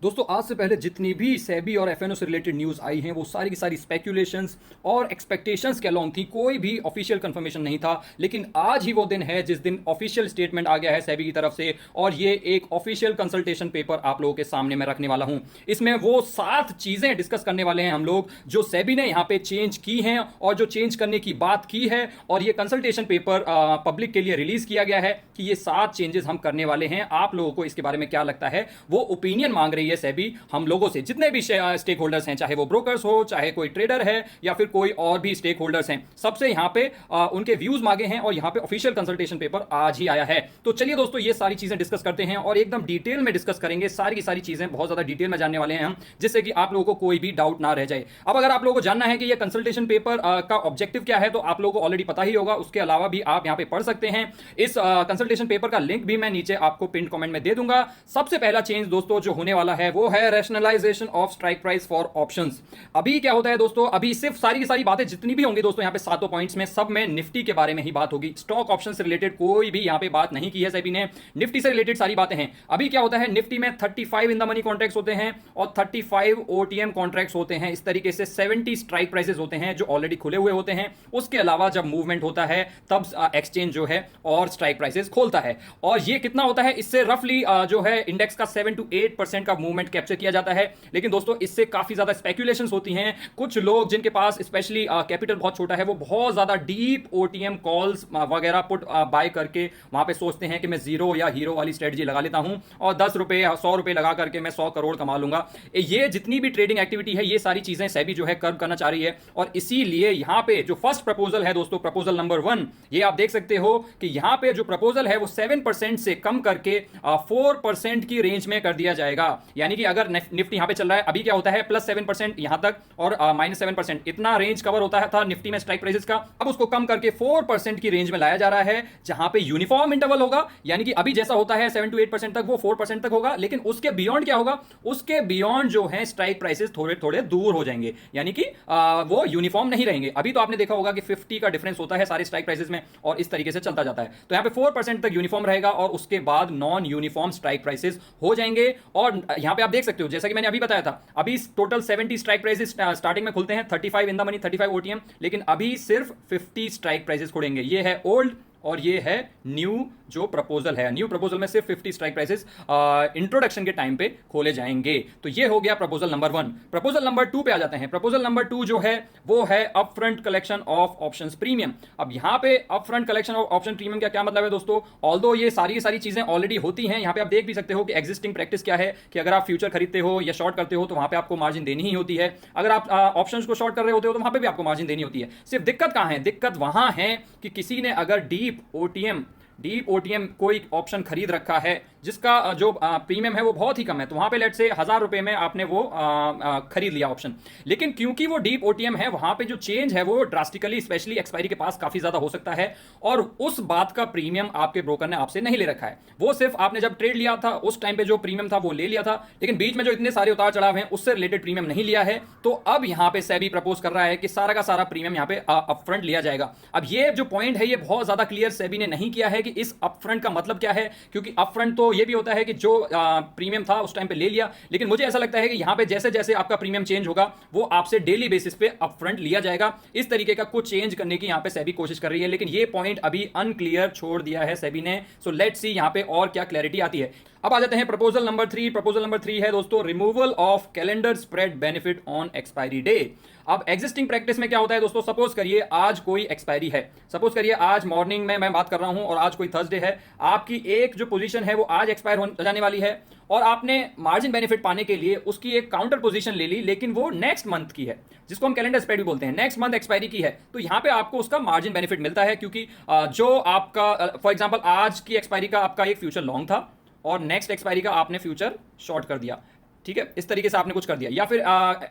दोस्तों आज से पहले जितनी भी सेबी और एफएनओ से रिलेटेड न्यूज़ आई हैं वो सारी की सारी स्पेक्यूलेशंस और एक्सपेक्टेशंस के अलोंग थी। कोई भी ऑफिशियल कंफर्मेशन नहीं था, लेकिन आज ही वो दिन है जिस दिन ऑफिशियल स्टेटमेंट आ गया है सेबी की तरफ से और ये एक ऑफिशियल कंसल्टेशन पेपर आप लोगों के सामने मैं रखने वाला हूं। इसमें वो 7 चीज़ें डिस्कस करने वाले हैं हम लोग जो सेबी ने यहाँ पे चेंज की हैं और जो चेंज करने की बात की है, और ये कंसल्टेशन पेपर पब्लिक के लिए रिलीज किया गया है कि ये 7 चेंजेस हम करने वाले हैं। आप लोगों को इसके बारे में क्या लगता है, वो ओपिनियन मांग रही है सेबी हम लोगों से, जितने भी स्टेक होल्डर्स हैं, चाहे वो ब्रोकर्स हो, चाहे कोई ट्रेडर है या फिर कोई और भी स्टेक होल्डर्स हैं, सबसे यहां पे उनके व्यूज मांगे हैं और यहां पे ऑफिशियल कंसल्टेशन पेपर आज ही आया है। तो चलिए दोस्तों ये सारी चीजें डिस्कस करते हैं और एकदम डिटेल में डिस्कस करेंगे। सारी की सारी चीजें बहुत ज्यादा डिटेल में जानने वाले हैं हम, जिससे कि आप लोगों को कोई भी डाउट ना रह जाए। अब अगर आप लोगों को जानना है कि ये कंसल्टेशन पेपर का ऑब्जेक्टिव क्या है, तो आप लोगों को ऑलरेडी पता ही होगा। उसके अलावा भी आप यहां पे पढ़ सकते हैं। इस कंसल्टेशन पेपर का लिंक भी मैं नीचे आपको पिन कमेंट में दे दूंगा। सबसे पहला चेंज दोस्तों जो होने वाला है वो है rationalisation of strike price for options. अभी क्या होता है दोस्तों, अभी सिर्फ सारी की सारी बातें जितनी भी होंगी दोस्तों यहाँ पे सातों पॉइंट्स में, सब में निफ्टी के बारे में ही बात होगी। स्टॉक ऑप्शन से रिलेटेड कोई भी यहाँ पे बात नहीं की है सेबी ने। निफ्टी से रिलेटेड सारी बातें हैं। अभी क्या होता है, निफ्टी में 35 इन द मनी कॉन्ट्रैक्ट्स होते हैं और 35 ओटीएम कॉन्ट्रैक्ट्स होते हैं। इस तरीके से 70 स्ट्राइक प्राइसेस होते हैं जो ऑलरेडी खुले हुए होते हैं। उसके अलावा जब मूवमेंट होता है तब एक्सचेंज जो है और स्ट्राइक प्राइसेस खोलता है, और ये कितना होता है, इससे रफली जो है इंडेक्स का 7 to 8% का मूवमेंट कैप्चर किया जाता है। लेकिन दोस्तों इससे काफी ज्यादा स्पेक्यूलेशंस होती हैं। कुछ लोग जिनके पास स्पेशली कैपिटल बहुत छोटा है, वो बहुत ज्यादा डीप ओटीएम कॉल्स वगैरह पुट बाय करके वहां पे सोचते हैं कि मैं जीरो या हीरो वाली स्ट्रेटजी लगा लेता हूं और 10 रुपए 100 रुपए लगा करके मैं 100 करोड़ कमा लूंगा। ये जितनी भी ट्रेडिंग एक्टिविटी है, ये सारी चीजें सेबी जो है कर्व करना चाह रही है। और इसीलिए यहां पे जो फर्स्ट प्रपोजल है दोस्तों, प्रपोजल नंबर 1, ये आप देख सकते हो कि यहां पे जो प्रपोजल है वो 7% से कम करके 4% की रेंज में कर दिया जाएगा। यानी कि अगर निफ्टी यहां पे चल रहा है, अभी क्या होता है +7% यहां तक और -7%, इतना रेंज कवर होता था निफ्टी में स्ट्राइक प्राइसेस का। अब उसको कम करके 4% की रेंज में लाया जा रहा है, जहां पे यूनिफॉर्म इंटरवल होगा। यानी कि अभी जैसा होता है 7 to 8% तक, वो 4% तक होगा। लेकिन उसके बियॉन्ड क्या होगा, उसके बियॉन्ड जो है स्ट्राइक प्राइसेस थोड़े थोड़े दूर हो जाएंगे, यानी कि वो यूनिफॉर्म नहीं रहेंगे। अभी तो आपने देखा होगा कि 50 का डिफरेंस होता है सारे स्ट्राइक प्राइसेस में और इस तरीके से चलता जाता है। तो यहां पे 4% तक यूनिफॉर्म रहेगा और उसके बाद नॉन यूनिफॉर्म स्ट्राइक प्राइसेस हो जाएंगे। और यहां पे आप देख सकते हो, जैसा कि मैंने अभी बताया था, अभी टोटल 70 स्ट्राइक प्राइसेस स्टार्टिंग में खुलते हैं, 35 इन द मनी, 35 ओटीएम, लेकिन अभी सिर्फ 50 स्ट्राइक प्राइसेस खुलेंगे। ये है ओल्ड और ये है न्यू जो प्रपोजल है। न्यू प्रपोजल में सिर्फ 50 स्ट्राइक प्राइसेस इंट्रोडक्शन के टाइम पे खोले जाएंगे। तो ये हो गया प्रपोजल नंबर 1। प्रपोजल नंबर 2 पे आ जाते हैं। प्रपोजल नंबर 2 जो है वो है upfront collection of options premium. अब यहां पे upfront collection of option premium का क्या मतलब है दोस्तों, ऑल्दो ये सारी चीजें ऑलरेडी होती हैं। यहां पे आप देख भी सकते हो कि एग्जिस्टिंग प्रैक्टिस क्या है कि अगर आप फ्यूचर खरीदते हो या शॉर्ट करते हो तो वहां पे आपको मार्जिन देनी ही होती है। अगर आप ऑप्शंस को शॉर्ट कर रहे होते हो तो वहां पे भी आपको मार्जिन देनी होती है। सिर्फ दिक्कत कहां है, दिक्कत वहां है कि किसी ने अगर डीप ओटीएम कोई ऑप्शन खरीद रखा है जिसका जो प्रीमियम है वो बहुत ही कम है, तो वहां पे लेट से 1000 रुपए में आपने वो खरीद लिया ऑप्शन। लेकिन क्योंकि वो डीप ओटीएम है, वहां पे जो चेंज है वो ड्रास्टिकली, स्पेशली एक्सपायरी के पास काफी ज्यादा हो सकता है और उस बात का प्रीमियम आपके ब्रोकर ने आपसे नहीं ले रखा है। वो सिर्फ आपने जब ट्रेड लिया था उस टाइम पे जो प्रीमियम था वो ले लिया था, लेकिन बीच में जो इतने सारे उतार चढ़ाव हैं उससे रिलेटेड प्रीमियम नहीं लिया है। तो अब यहां पे सेबी प्रपोज कर रहा है कि सारा का सारा प्रीमियम यहां पे अपफ्रंट लिया जाएगा। अब ये जो पॉइंट है ये बहुत ज्यादा क्लियर सेबी ने नहीं किया है कि इस अपफ्रंट का मतलब क्या है, क्योंकि अपफ्रंट तो ये भी होता है कि जो प्रीमियम था उस टाइम पे ले लिया, लेकिन मुझे ऐसा लगता है कि यहां पे जैसे जैसे आपका प्रीमियम चेंज होगा वो आपसे डेली बेसिस पे अपफ्रंट लिया जाएगा। इस तरीके का कुछ चेंज करने की यहां पे सेबी कोशिश कर रही है, लेकिन ये पॉइंट अभी अनक्लियर छोड़ दिया है सेबी ने। सो लेट्स सी यहां पे और क्या क्लैरिटी आती है। अब आ जाते हैं प्रपोजल नंबर 3। प्रपोजल नंबर 3 है दोस्तों removal of calendar spread benefit on expiry day. अब एग्जिस्टिंग प्रैक्टिस में क्या होता है दोस्तों, सपोज करिए आज कोई एक्सपायरी है, सपोज करिए आज मॉर्निंग में मैं बात कर रहा हूं और आज कोई थर्सडे है, आपकी एक जो पोजीशन है वो आज एक्सपायर हो जाने वाली है और आपने मार्जिन बेनिफिट पाने के लिए उसकी एक काउंटर पोजीशन ले ली, लेकिन वो नेक्स्ट मंथ की है, जिसको हम कैलेंडर स्प्रेड भी बोलते हैं, नेक्स्ट मंथ एक्सपायरी की है। तो यहां पे आपको उसका मार्जिन बेनिफिट मिलता है, क्योंकि जो आपका फॉर एग्जांपल आज की एक्सपायरी का आपका एक फ्यूचर लॉन्ग था और नेक्स्ट एक्सपायरी का आपने फ्यूचर शॉर्ट कर दिया, ठीक है, इस तरीके से आपने कुछ कर दिया। या फिर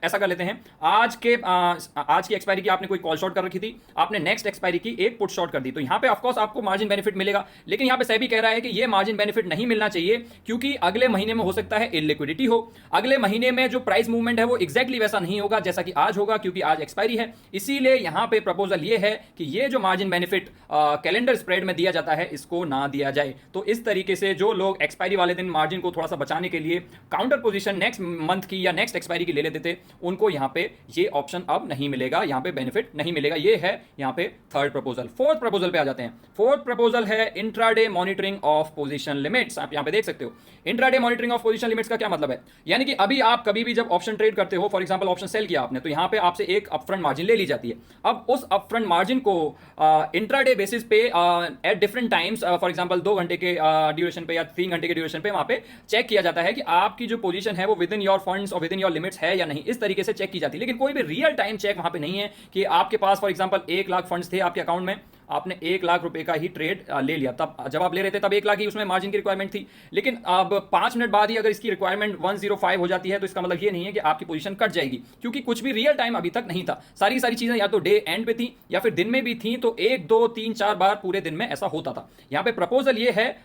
ऐसा कर लेते हैं, आज की एक्सपायरी की आपने कोई कॉल शॉर्ट कर रखी थी, आपने नेक्स्ट एक्सपायरी की एक पुट शॉर्ट कर दी, तो यहां पे ऑफ कोर्स आपको मार्जिन बेनिफिट मिलेगा। लेकिन यहां पे सेबी कह रहा है कि ये मार्जिन बेनिफिट नहीं मिलना चाहिए, क्योंकि अगले महीने में हो सकता है इलिक्विडिटी हो, अगले महीने में जो प्राइस मूवमेंट है वो एक्जैक्टली वैसा नहीं होगा जैसा कि आज होगा, क्योंकि आज एक्सपायरी है। इसीलिए यहां पे प्रपोजल ये है कि ये जो मार्जिन बेनिफिट कैलेंडर स्प्रेड में दिया जाता है इसको ना दिया जाए। तो इस तरीके से जो लोग एक्सपायरी वाले दिन मार्जिन को थोड़ा सा बचाने के लिए काउंटर पोजीशन नेक्स्ट मंथ की या नेक्स्ट एक्सपायरी की ले लेते थे, उनको यहाँ पे ये ऑप्शन अब नहीं मिलेगा, यहाँ पे बेनिफिट नहीं मिलेगा। ये है यहाँ पे थर्ड प्रपोजल। फोर्थ प्रपोजल पे आ जाते हैं। फोर्थ प्रपोजल है intraday monitoring of position limits. आप यहाँ पे देख सकते हो intraday monitoring of position limits का क्या मतलब है, यानी कि अभी आप कभी भी जब ऑप्शन ट्रेड करते हो, फॉर एग्जांपल ऑप्शन सेल किया आपने, तो यहाँ पे आपसे एक अपफ्रंट मार्जिन ले ली जाती है। अब उस अपफ्रंट मार्जिन को इंट्राडे बेसिस पे at different times, for example 2 घंटे के ड्यूरेशन पे या 3 घंटे के ड्यूरेशन पे वहां पे चेक किया जाता है कि आपकी जो पोजीशन है वो विद इन योर फंड्स और विद इन योर लिमिट्स है या नहीं, इस तरीके से चेक की जाती है। लेकिन कोई भी रियल टाइम चेक वहां पे नहीं है कि आपके पास फॉर एग्जांपल 1 लाख फंड्स थे आपके अकाउंट में, आपने 1 लाख रुपए का ही ट्रेड ले लिया, तब जब आप ले रहे थे तब 1 लाख ही उसमें मार्जिन की रिक्वायरमेंट थी। लेकिन अब 5 मिनट बाद ही अगर इसकी रिक्वायरमेंट 105 हो जाती है, तो इसका मतलब ये नहीं है कि आपकी पोजीशन कट जाएगी, क्योंकि कुछ भी रियल टाइम अभी तक नहीं था। सारी सारी चीजें या तो डे एंड पे थी या फिर दिन में भी थी, तो 1 2 3 4 बार पूरे दिन में ऐसा होता था। यहाँ पे प्रपोजल ये है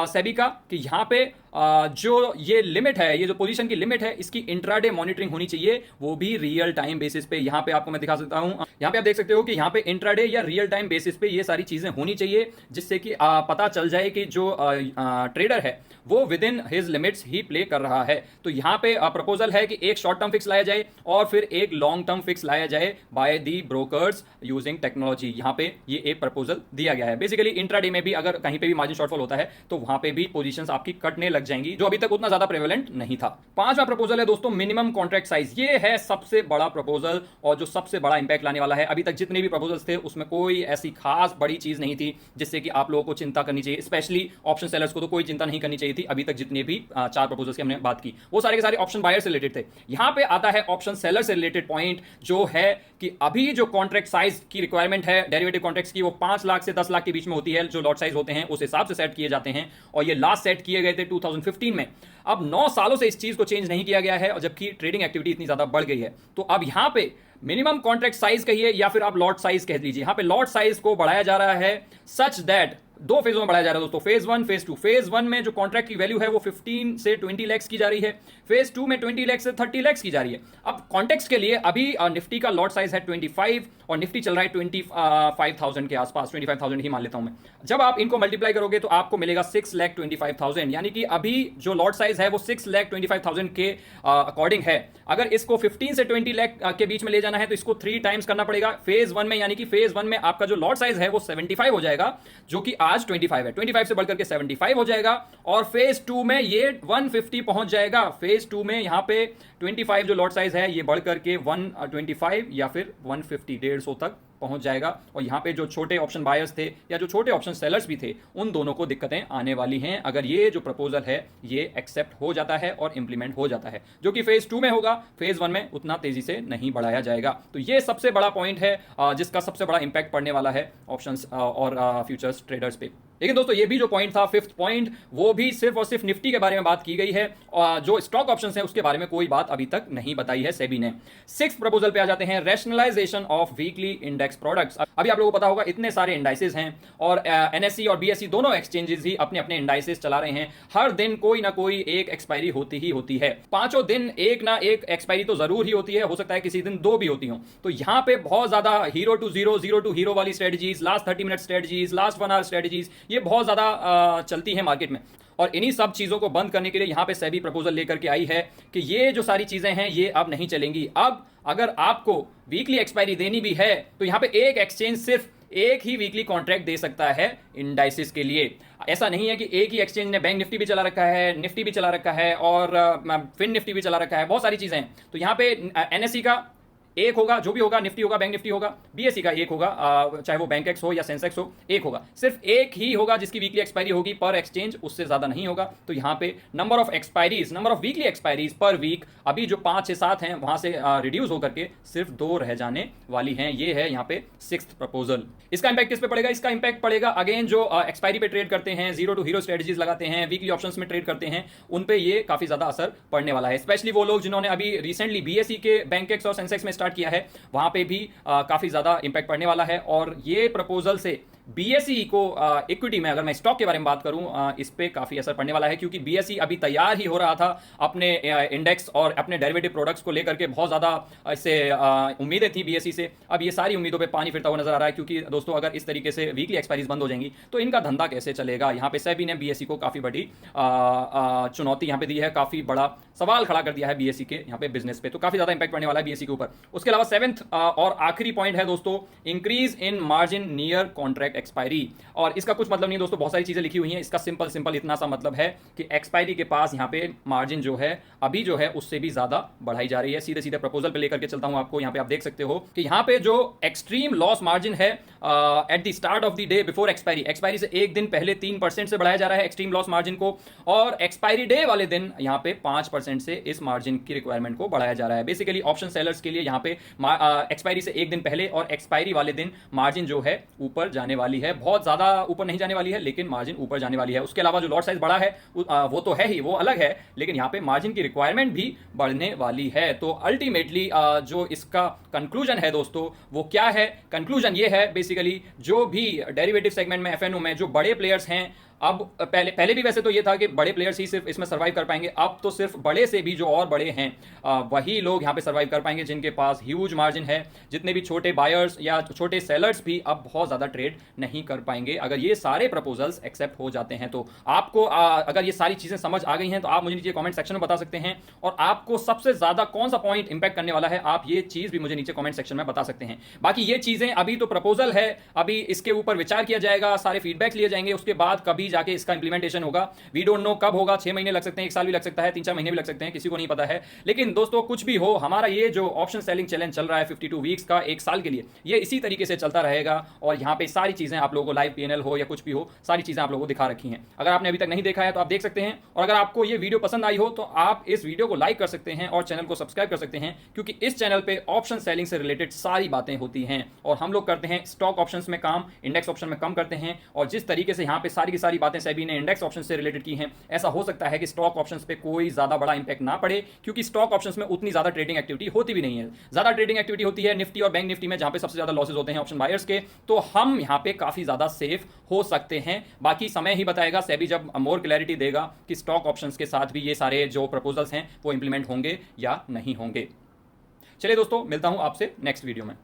सेबी का कि यहाँ पे जो ये लिमिट है, ये जो पोजीशन की लिमिट है, इसकी इंट्राडे मॉनिटरिंग होनी चाहिए, वो भी रियल टाइम बेसिस पे। यहाँ पे आपको मैं दिखा सकता हूँ, यहाँ पे आप देख सकते हो कि यहाँ पे इंट्राडे या रियल टाइम बेसिस पे ये सारी चीजें होनी चाहिए, जिससे कि पता चल जाए कि जो ट्रेडर है वो with in his limits he play कर रहा है। तो यहाँ पे प्रपोजल है कि एक शॉर्ट टर्म फिक्स लाया जाए और फिर एक लॉन्ग टर्म फिक्स लाया जाए by the brokers using technology. यहाँ पे ये एक प्रपोजल दिया गया है। बेसिकली इंट्राडे में भी अगर कहीं पे भी मार्जिन शॉर्टफॉल होता है तो वहां पे भी पोजीशंस आपकी कटने लग जाएंगी, जो अभी तक उतना ज्यादा प्रेवलेंट नहीं था। पांचवा प्रपोजल है दोस्तों मिनिमम कॉन्ट्रैक्ट साइज। ये है सबसे बड़ा प्रपोजल और जो सबसे बड़ा इंपैक्ट लाने वाला है। अभी तक जितने भी प्रपोजल्स थे उसमें कोई ऐसी खास बड़ी चीज नहीं थी जिससे कि आप लोगों को चिंता करनी चाहिए। स्पेशली ऑप्शन सेलर्स को तो कोई चिंता नहीं करनी चाहिए थी। अभी तक जितने भी 4 प्रपोजल्स की हमने बात की वो सारे के सारे ऑप्शन बायर से रिलेटेड थे। यहां पे आता है ऑप्शन सेलर से रिलेटेड पॉइंट, जो है कि अभी जो कॉन्ट्रैक्ट साइज की रिक्वायरमेंट है डेरिवेटिव कॉन्ट्रैक्ट्स की, वो 5 लाख से 10 लाख के बीच में होती है। जो लॉट साइज होते हैं उस हिसाब से सेट किए जाते हैं और ये लास्ट सेट किए गए थे 2015 में। अब 9 सालों से इस चीज को चेंज नहीं किया गया है और जबकि ट्रेडिंग एक्टिविटी इतनी ज्यादा बढ़ गई है। तो अब यहां पे मिनिमम कॉन्ट्रैक्ट साइज कहिए या फिर आप लॉट साइज कह लीजिए, यहां पे लॉट साइज को बढ़ाया जा रहा है सच दैट 2 फेजों में बढ़ाया जा रहा है दोस्तों, फेज 1 फेज 2। फेज 1 में जो कॉन्ट्रैक्ट की वैल्यू है वो 15 से 20 लाख की जा रही है, फेज 2 में 20 लाख से 30 लाख की जा रही है। अब कॉन्टेक्स्ट के लिए अभी निफ्टी का लॉट साइज है 25 और निफ्टी चल रहा है 25,000 के आसपास, 25,000 ही मान लेता हूं मैं। जब आप इनको मल्टीप्लाई करोगे तो आपको मिलेगा 6,25,000, यानी कि अभी जो लॉट साइज है वो 6,25,000 के अकॉर्डिंग है। अगर इसको 15 से 20 लाख के बीच में ले जाना है तो इसको 3 टाइम्स करना पड़ेगा फेज 1 में, यानी कि फेज 1 में आपका जो लॉट साइज है वो 75 हो जाएगा, जो कि आज 25 है। 25 से बढ़कर के 75 हो जाएगा और फेज 2 में ये 150 पहुंच जाएगा। फेज 2 में यहां पे 25 जो लॉट साइज है ये बढ़कर के 125 या फिर 150 150 तक पहुंच जाएगा। और यहां पे जो छोटे ऑप्शन बायर्स थे या जो छोटे ऑप्शन सेलर्स भी थे उन दोनों को दिक्कतें आने वाली हैं अगर ये जो प्रपोजल है ये एक्सेप्ट हो जाता है और इंप्लीमेंट हो जाता है, जो कि फेज 2 में होगा। फेज 1 में उतना तेजी से नहीं बढ़ाया जाएगा। तो ये सबसे बड़ा पॉइंट है जिसका सबसे बड़ा इंपैक्ट पड़ने वाला है ऑप्शंस और फ्यूचर्स ट्रेडर्स पे। लेकिन दोस्तों ये भी जो पॉइंट था, फिफ्थ पॉइंट, वो भी सिर्फ और सिर्फ निफ्टी के बारे में बात की गई है और जो स्टॉक ऑप्शंस हैं उसके बारे में कोई बात अभी तक नहीं बताई है सेबी ने। 6th प्रपोजल पे आ जाते हैं, rationalisation of weekly index products. अभी आप लोगों को पता होगा इतने सारे इंडाइसेस हैं और एनएससी और बीएससी दोनों एक्सचेंजेस ही अपने अपने इंडाइसेस चला रहे हैं। हर दिन कोई ना कोई एक एक्सपायरी होती ही होती है। 5 दिन एक ना एक एक्सपायरी तो जरूर ही होती है, हो सकता है किसी दिन 2 भी होती हो। तो यहाँ पे बहुत ज्यादा हीरो टू जीरो वाली strategies, last 30 minute strategies, last 1 hour strategies, ये बहुत ज्यादा चलती है मार्केट में। और इन्हीं सब चीजों को बंद करने के लिए यहां पे सेबी प्रपोजल लेकर के आई है कि ये जो सारी चीजें हैं ये अब नहीं चलेंगी। अब अगर आपको वीकली एक्सपायरी देनी भी है तो यहां पे एक एक्सचेंज सिर्फ एक ही वीकली कॉन्ट्रैक्ट दे सकता है इंडाइसिस के लिए। ऐसा नहीं है कि एक ही एक्सचेंज ने बैंक निफ्टी भी चला रखा है, निफ्टी भी चला रखा है और फिन निफ्टी भी चला रखा है, बहुत सारी चीजें हैं। तो यहाँ पे एनएससी का एक होगा, जो भी होगा, निफ्टी होगा, बैंक निफ्टी होगा, बीएससी का एक होगा, चाहे वो बैंक एक्स हो या सेंसेक्स हो, एक होगा। सिर्फ एक ही होगा जिसकी वीकली एक्सपायरी होगी पर एक्सचेंज, उससे ज्यादा नहीं होगा। तो यहाँ पे number of expiries, number of weekly expiries per week अभी जो 5 से 7 हैं वहां से रिड्यूस होकर के सिर्फ 2 रह जाने वाली हैं। ये है यहाँ पे 6th प्रपोजल। इसका इंपैक्ट किस पे पड़ेगा? इसका इंपैक्ट पड़ेगा अगेन जो एक्सपायरी पे ट्रेड करते हैं, जीरो टू हीरो स्ट्रेटजीज लगाते हैं, वीकली ऑप्शंस में ट्रेड करते हैं, उन पे ये काफी ज्यादा असर पड़ने वाला है। स्पेशली वो लोग जिन्होंने अभी रिसेंटली बीएससी के बैंक एक्स और सेंसेक्स में स्टार्ट किया है, वहां पे भी काफी ज्यादा इंपैक्ट पड़ने वाला है। और ये प्रपोजल से बीएसई को इक्विटी में, अगर मैं स्टॉक के बारे में बात करूं, इस पे काफ़ी असर पड़ने वाला है, क्योंकि बीएसई अभी तैयार ही हो रहा था अपने इंडेक्स और अपने डेरिवेटिव प्रोडक्ट्स को लेकर के। बहुत ज़्यादा इससे उम्मीदें थी बीएसई से। अब ये सारी उम्मीदों पे पानी फिरता हुआ नजर आ रहा है, क्योंकि दोस्तों अगर इस तरीके से वीकली एक्सपायरीज बंद हो जाएंगी तो इनका धंधा कैसे चलेगा। यहाँ पे सेबी ने बीएसई को काफ़ी बड़ी चुनौती यहाँ पे दी है, काफ़ी बड़ा सवाल खड़ा कर दिया है बीएसई के यहाँ पे बिजनेस पे। तो काफ़ी ज़्यादा इंपैक्ट पड़ने वाला है बीएसई के ऊपर। उसके अलावा सेवंथ और आखिरी पॉइंट है दोस्तों, increase in margin near contract expiry. और इसका कुछ मतलब नहीं दोस्तों, बहुत सारी चीज़ें लिखी हुई हैं। इसका सिंपल इतना सा मतलब है कि एक्सपायरी के पास यहाँ पे मार्जिन जो है अभी जो है उससे भी ज़्यादा बढ़ाई जा रही है। सीधे सीधे प्रपोजल पे लेकर के चलता हूँ आपको। यहाँ पे आप देख सकते हो कि यहाँ पे जो एक्सट्रीम लॉस मार्जिन है at the start of the day before expiry, expiry से एक दिन पहले 3% से बढ़ाया जा रहा है एक्सट्रीम लॉस मार्जिन को, और एक्सपायरी डे वाले दिन यहाँ पे 5% से इस मार्जिन की रिक्वायरमेंट को बढ़ाया जा रहा है। बेसिकली ऑप्शन सेलर्स के लिए यहाँ पे एक्सपायरी से एक दिन पहले और एक्सपायरी वाले दिन मार्जिन जो है ऊपर जाने वाली है। बहुत ज़्यादा ऊपर नहीं जाने वाली है, लेकिन मार्जिन ऊपर जाने वाली है। उसके अलावा जो लॉट साइज बढ़ा है वो तो है ही, वो अलग है, लेकिन यहाँ पे मार्जिन की रिक्वायरमेंट भी बढ़ने वाली है। तो अल्टीमेटली जो इसका कंक्लूजन है दोस्तों वो क्या है? कंक्लूजन ये है बेसिकली, जो भी डेरिवेटिव सेगमेंट में एफएनओ में जो बड़े प्लेयर्स हैं, अब पहले भी वैसे तो ये था कि बड़े प्लेयर्स ही सिर्फ इसमें सर्वाइव कर पाएंगे। अब तो सिर्फ बड़े से भी जो और बड़े हैं वही लोग यहाँ पे सर्वाइव कर पाएंगे जिनके पास ह्यूज मार्जिन है। जितने भी छोटे बायर्स या छोटे सेलर्स भी अब बहुत ज़्यादा ट्रेड नहीं कर पाएंगे अगर ये सारे प्रपोजल्स एक्सेप्ट हो जाते हैं। तो आपको अगर ये सारी चीज़ें समझ आ गई हैं तो आप मुझे नीचे कॉमेंट सेक्शन में बता सकते हैं, और आपको सबसे ज़्यादा कौन सा पॉइंट इंपैक्ट करने वाला है आप ये चीज़ भी मुझे नीचे कॉमेंट सेक्शन में बता सकते हैं। बाकी ये चीज़ें अभी तो प्रपोजल है, अभी इसके ऊपर विचार किया जाएगा, सारे फीडबैक लिए जाएंगे, उसके बाद कभी जाके इसका इंप्लीमेंटेशन होगा। वी डोंट नो कब होगा, 6 महीने लग सकते हैं, 1 साल भी लग सकता है, 3-4 महीने भी लग सकते हैं, किसी को नहीं पता है। लेकिन दोस्तों कुछ भी हो, हमारा ये जो ऑप्शन सेलिंग चैलेंज चल रहा है 52 वीक्स का 1 साल के लिए, ये इसी तरीके से चलता रहेगा। और यहाँ पे सारी चीज़ें आप लोगों को लाइव पीएनएल हो या कुछ भी हो, सारी चीज़ें आप लोगों को दिखा रखी हैं। अगर आपने अभी तक नहीं देखा है तो आप देख सकते हैं, और अगर आपको ये वीडियो पसंद आई हो तो आप इस वीडियो को लाइक कर सकते हैं और चैनल को सब्सक्राइब कर सकते हैं, क्योंकि इस चैनल पे ऑप्शन सेलिंग से रिलेटेड सारी बातें होती हैं। और हम लोग करते हैं स्टॉक ऑप्शंस में काम, इंडेक्स ऑप्शन में कम करते हैं। और जिस तरीके से यहाँ पे सारी की सारी बातें सेबी ने इंडेक्स ऑप्शन से रिलेटेड की हैं, ऐसा हो सकता है कि स्टॉक ऑप्शंस पे कोई ज़्यादा बड़ा इंपैक्ट ना पड़े, क्योंकि स्टॉक ऑप्शंस में उतनी ज़्यादा ट्रेडिंग एक्टिविटी होती भी नहीं है। ज़्यादा ट्रेडिंग एक्टिविटी होती है निफ्टी और बैंक निफ्टी में, जहाँ पे सबसे ज़्यादा लॉसेज होते हैं ऑप्शन बायर्स के। तो हम यहाँ पे काफ़ी ज़्यादा सेफ हो सकते हैं। बाकी समय ही बताएगा, सेबी जब मोर क्लैरिटी देगा कि स्टॉक ऑप्शंस के साथ भी ये सारे जो प्रपोजल्स हैं वो इंप्लीमेंट होंगे या नहीं होंगे। चलिए दोस्तों, मिलता हूँ आपसे नेक्स्ट वीडियो में।